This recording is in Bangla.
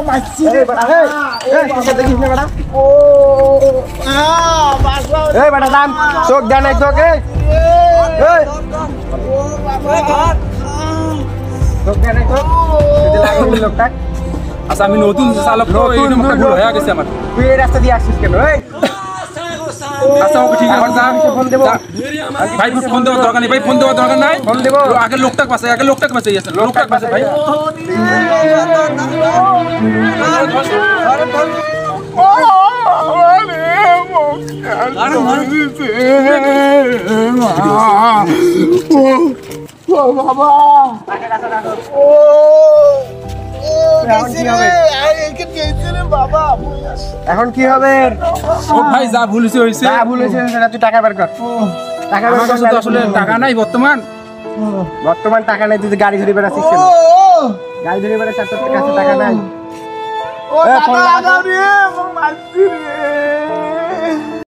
মারছি রে বেটা দেখিস না বেটা এই বেটা দাম চোখ দেয় নাই তোকে চোখ দেয় নাই তোক লোকটা আচ্ছা আমি নতুন চালক তো এই নম্বরটা ভুল হয়ে গেছে আমার তুই এই রাস্তা দিয়ে আসছিস কেন আচ্ছা ওকে ঠিক আছে ফোন দেবো ভাই ফোন দেওয়ার দরকার নেই ভাই ফোন দেওয়ার দরকার নাই ফোন দেবো আগে লোকটাক পাশে লোকটাক পাশে ভাই এখন কি হবে ও ভাই যা ভুল হয়েছে তুই টাকা বের কর টাকা বের কর তো আসলে টাকা নাই বর্তমান টাকা নাই তুই গাড়ি ধরে বেড়াচ্ছিস কেন গাড়ি ধরে বেড়াচ্ছিস তোর কাছে টাকা নাই